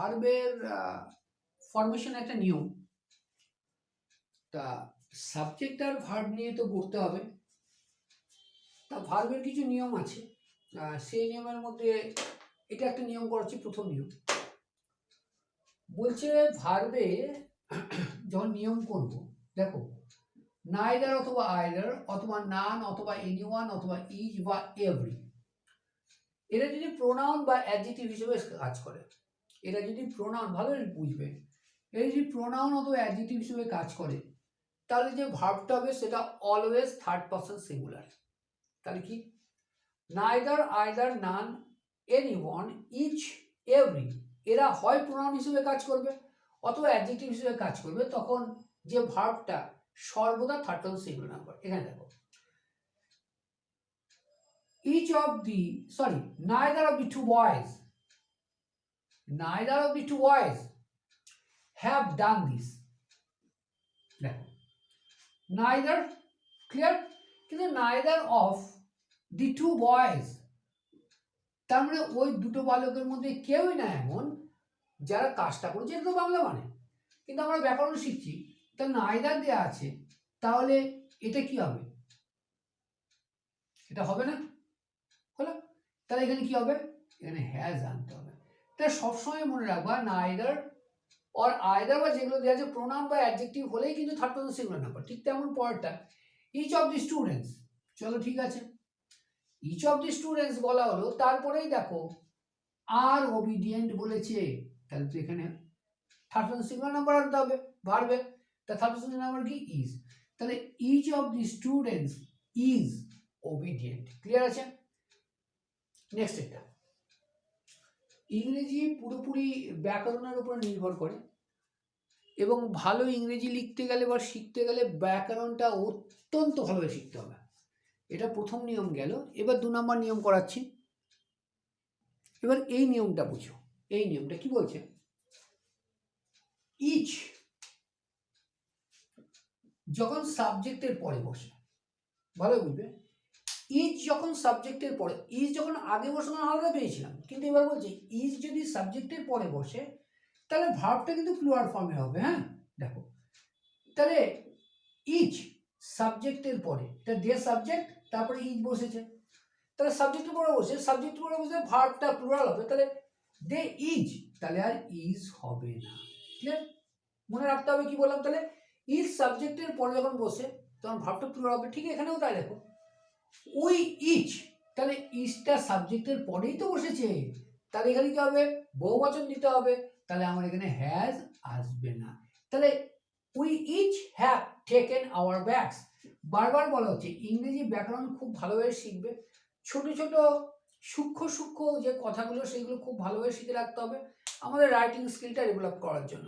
ভার্বের ফরমেশন একটা নিয়ম। তা সাবজেক্ট আর ভার্ব নিয়ে তো পড়তে হবে। তা ভার্বের কিছু নিয়ম আছে, সেই নিয়মের মধ্যে এটা একটা নিয়ম করাচ্ছি। প্রথম নিয়ম বলছে ভার্বে যখন নিয়ম করব, দেখো নাইদার অথবা আইদার অথবা নান অথবা এনিওয়ান অথবা ইজ বা এভরি, এরা যদি প্রোনাউন বা অ্যাডজেক্টিভ হিসেবে কাজ করে, এরা যদি প্রোনাউন, ভালো বুঝবে, এরা যদি প্রোনাউন অথবা অ্যাডজেক্টিভ হিসেবে কাজ করে, তাহলে যে ভার্বটা হবে সেটা অলওয়েজ থার্ড পারসন সিঙ্গুলার। তাহলে কি নাইদার, আইদার, নান, এনিওয়ান, ইচ, এভরি, এরা হয় প্রোনাউন হিসেবে কাজ করবে অথবা অ্যাডজেক্টিভ হিসেবে কাজ করবে, তখন যে ভার্বটা সর্বদা থার্ড পারসন সিঙ্গুলার নাম্বার। এখানে দেখো each of the neither of the two boys have done this. দেখো neither, clear, কিন্তু neither of the two boys, তার মানে ওই দুটো বালকের মধ্যে কেউই না এমন যারা কাজটা করেছে। এটা তো বাংলা মানে, কিন্তু আমরা ব্যাকরণ শিখছি, তা neither দেওয়া আছে, তাহলে এটা কি হবে? এটা হবে না, হলো। তাহলে এখানে কি হবে? এখানে হ্যাজ আনতে হবে। তাই সবসময় মনে রাখবা নাইদার অর আইদার বা যেগুলো দেওয়া আছে প্রোনাউন বা অ্যাডজেক্টিভ হলেই কিন্তু থার্ড পারসন সিঙ্গুলার নাম্বার। ঠিক তেমন পরেরটা ইচ অফ দি স্টুডেন্টস, চলো ঠিক আছে, ইচ অফ দি স্টুডেন্টস বলা হলো, তারপরেই দেখো আর ওবিডিয়েন্ট বলেছে, তাহলে তো এখানে থার্ড পারসন সিঙ্গুলার নাম্বার আনতে হবে ভার্বে। তা থার্ড পারসন নাম্বার কি? ইজ। তাহলে each of the students is obedient. Clear আছে? নেক্সট এটা ইংরেজি পুরোপুরি ব্যাকরণের উপর নির্ভর করে, এবং ভালো ইংরেজি লিখতে গেলে বা শিখতে গেলে ব্যাকরণটা অত্যন্ত ভালোভাবে শিখতে হবে। এটা প্রথম নিয়ম গেল। এবার 2 নম্বর নিয়ম করাচ্ছি। এবার এই নিয়মটা বুঝো। এই নিয়মটা কি বলছে? ইচ যখন সাবজেক্টের পরে বসে, ভালো বুঝবে, ইজ যখন সাবজেক্টের পরে, ইজ যখন আগে বসে আলাদা পেয়েছিলাম, কিন্তু এবার বলছি ইজ যদি সাবজেক্টের পরে বসে, তাহলে ভার্বটা কিন্তু প্লুরাল ফর্মে হবে। হ্যাঁ দেখো, তাহলে ইজ সাবজেক্টের পরে, এটা দে সাবজেক্ট, তারপরে ইজ বসেছে, তাহলে সাবজেক্টের পরে বসে, সাবজেক্টের পরে বসে ভার্বটা প্লুরাল হবে, তাহলে দে ইজ, তাহলে আর ইজ হবে না। ক্লিয়ার? মনে রাখতে হবে কি বললাম, তাহলে ইজ সাবজেক্টের পরে যখন বসে তখন ভার্বটা প্লুরাল হবে। ঠিক এখানেও তাই দেখো, উই ইচ, তাহলে ইজটা সাবজেক্টের পরেই তো বসেছে, তাহলে এখানে কি হবে? বহুবচন দিতে হবে, তাহলে আমার এখানে হ্যাজ আসবে না। তাহলে we each have taken our bags. বারবার বলা হচ্ছে ইংরেজি ব্যাকরণ খুব ভালোভাবে শিখবে, ছোট ছোট সূক্ষ্ম সূক্ষ্ম যে কথাগুলো সেগুলো খুব ভালোভাবে শিখে রাখতে হবে আমাদের রাইটিং স্কিলটা ডেভেলপ করার জন্য।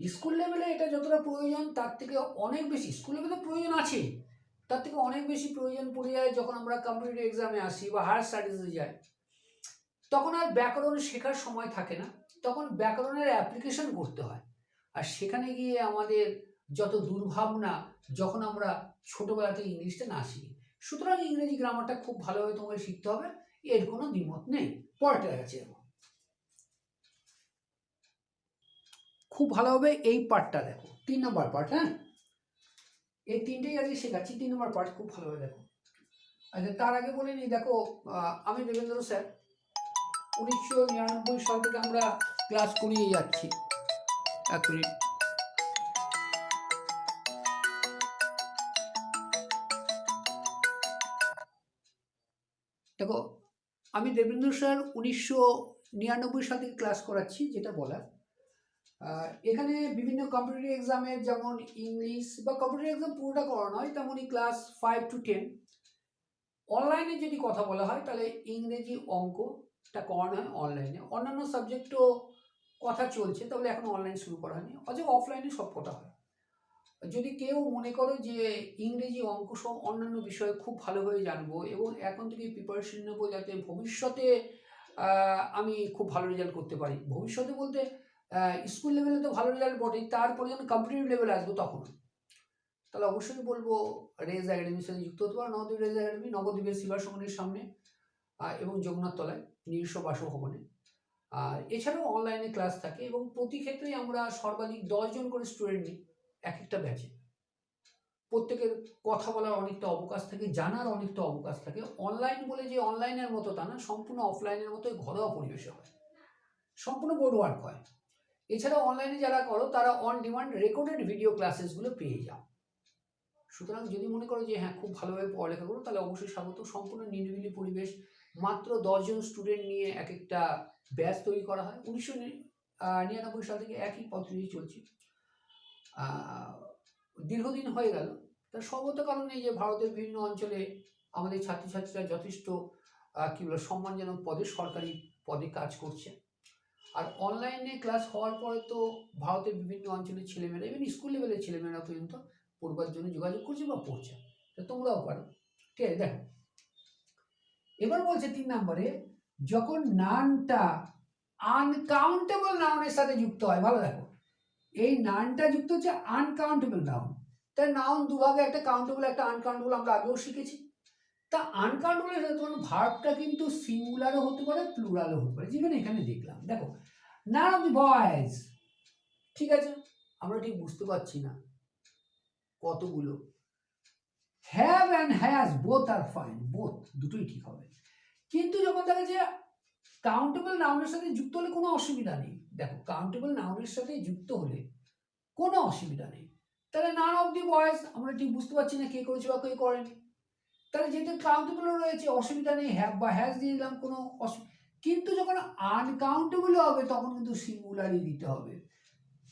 স্কুল লেভেলে এটা যতটা প্রয়োজন তার থেকে অনেক বেশি, স্কুল লেভেলে প্রয়োজন আছে, তার থেকে অনেক বেশি প্রয়োজন পড়ে যায় যখন আমরা কম্পিটিটিভ এক্সামে আসি বা হায়ার স্টাডিজে যাই। তখন আর ব্যাকরণ শেখার সময় থাকে না, তখন ব্যাকরণের অ্যাপ্লিকেশন করতে হয়। আর সেখানে গিয়ে আমাদের যত দুর্ভাবনা, যখন আমরা ছোটবেলা থেকে ইংলিশটা না শিখি। সুতরাং ইংরেজি গ্রামারটা খুব ভালোভাবে তোমাকে শিখতে হবে, এর কোনো দ্বিমত নেই। পরেরটা দেখাচ্ছি, খুব ভালোভাবে এই পার্টটা দেখো, 3 নম্বর পার্ট। হ্যাঁ, এই তিনটেই আজকে শেখাচ্ছি, 3 নম্বর পার্ট খুব ভালোভাবে দেখো। আচ্ছা, তার আগে বলে নিই, দেখো আমি দেবেন্দ্র স্যার 1999 সাল থেকে আমরা ক্লাস করিয়ে যাচ্ছি। এক মিনিট, দেখো আমি দেবেন্দ্র স্যার 1999 সাল থেকে ক্লাস করাচ্ছি, যেটা বলার এখানে বিভিন্ন কম্পিটিটিভ এক্সামের যেমন ইংলিশ বা কম্পিটিটিভ এক্সাম পুরোটা করানো হয়, তেমনই ক্লাস 5 to 10। অনলাইনে যদি কথা বলা হয় তাহলে ইংরেজি অঙ্কটা করানো হয় অনলাইনে, অন্যান্য সাবজেক্টও কথা চলছে, তাহলে এখন অনলাইন শুরু করা হয়নি, অথবা অফলাইনে সব কথা হয়। যদি কেউ মনে করো যে ইংরেজি অঙ্ক সহ অন্যান্য বিষয়ে খুব ভালোভাবে জানবো এবং এখন থেকে প্রিপারেশন নেবো যাতে ভবিষ্যতে আমি খুব ভালো রেজাল্ট করতে পারি, ভবিষ্যতে বলতে স্কুল লেভেলে তো ভালো রেজাল্ট বটেই, তারপরে যখন কম্পিটিটিভ লেভেলে আসবো তখন, তাহলে অবশ্যই বলবো রেজ একাডেমির সাথে যুক্ত হতে পারো। নবদ্বীপ রেজ একাডেমি নবদ্বীপের শিবা সঙ্গনের সামনে এবং জগন্নাথ তলায় নিজস্ব বাসভবনে। আর এছাড়াও অনলাইনে ক্লাস থাকে এবং প্রতি ক্ষেত্রেই আমরা সর্বাধিক 10 জন করে স্টুডেন্ট নিই এক একটা ব্যাচে। প্রত্যেকের কথা বলার অনেকটা অবকাশ থাকে, জানার অনেকটা অবকাশ থাকে। অনলাইন বলে যে অনলাইনের মতো তা না, সম্পূর্ণ অফলাইনের মতোই ঘরোয়া পরিবেশে হয়, সম্পূর্ণ বোর্ড ওয়ার্ক হয়। এছাড়াও অনলাইনে যারা করো তারা অন ডিমান্ড রেকর্ডেড ভিডিও ক্লাসেসগুলো পেয়ে যাও। সুতরাং যদি মনে করো যে হ্যাঁ খুব ভালোভাবে পড়ালেখা করো, তাহলে অবশ্যই স্বাগত। সম্পূর্ণ নিরিবিলি পরিবেশ, মাত্র 10 জন স্টুডেন্ট নিয়ে এক একটা ব্যাচ তৈরি করা হয়। 1999 সাল থেকে একই পদ্ধতি চলছে, দীর্ঘদিন হয়ে গেল। তার সর্বত কারণ এই যে ভারতের বিভিন্ন অঞ্চলে আমাদের ছাত্রছাত্রীরা যথেষ্ট কী বলে সম্মানজনক পদে, সরকারি পদে কাজ করছে। আর অনলাইনে ক্লাস হওয়ার পরে তো ভারতের বিভিন্ন অঞ্চলের ছেলেমেয়েরা, ইভেন স্কুল লেভেলের ছেলেমেয়েরা পর্যন্ত পড়বার জন্য যোগাযোগ করছে বা পড়ছে। তো তোমরাও পারো, ঠিক আছে। দেখো এবার বলছে 3 নম্বরে, যখন নাউনটা আনকাউন্টেবল নাউনের সাথে যুক্ত হয়। ভালো দেখো, এই নাউনটা যুক্ত হচ্ছে আনকাউন্টেবল নাউন। তাই নাউন দুভাগে, একটা কাউন্টেবল একটা আনকাউন্টেবল, আমরা আগেও শিখেছি। তা আনকাউন্টেবল তোমার ভার্বটা কিন্তু সিঙ্গুলারও হতে পারে, প্লুরালও হতে পারে। যেখানে এখানে দেখলাম, দেখো none of the boys, ঠিক আছে, আমরা ঠিক বুঝতে পারছি না কতগুলো। Have and has both are fine, both দুটোই ঠিক হবে। কিন্তু যখন দেখা যায় কাউন্টেবল নাউনের সাথে যুক্ত হলে কোনো অসুবিধা নেই। দেখো কাউন্টেবল নাউনের সাথে যুক্ত হলে কোনো অসুবিধা নেই। তাহলে নান অফ দি বয়েজ আমরা ঠিক বুঝতে পারছি না কে করেছে বা কে করেনি। তাহলে যেহেতু কাউন্টেবল রয়েছে অসুবিধা নেই, হ্যাভ বা হ্যাজ দিয়ে দিলাম, কোনো কিন্তু যখন আনকাউন্টেবল হবে তখন কিন্তু সিঙ্গুলারই দিতে হবে।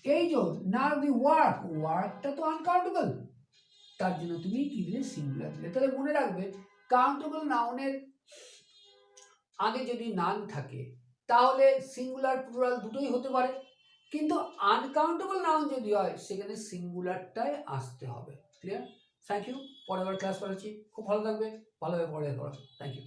এই যে নান অফ দি ওয়ার্ক, ওয়ার্কটা তো আনকাউন্টেবল, তার জন্য তুমি কি দিলে, সিঙ্গুলার দিলে। তাহলে মনে রাখবে কাউন্টেবল নাউনের আগে যদি নান থাকে তাহলে সিঙ্গুলার প্লুরাল দুটোই হতে পারে, কিন্তু আনকাউন্টেবল নাউন যদি হয় সেখানে সিঙ্গুলারটাই আসতে হবে। ক্লিয়ার? Thank you. পরের বার ক্লাস করাচ্ছি, খুব ভালো থাকবে, ভালোভাবে পড়ালেখা করো। Thank you.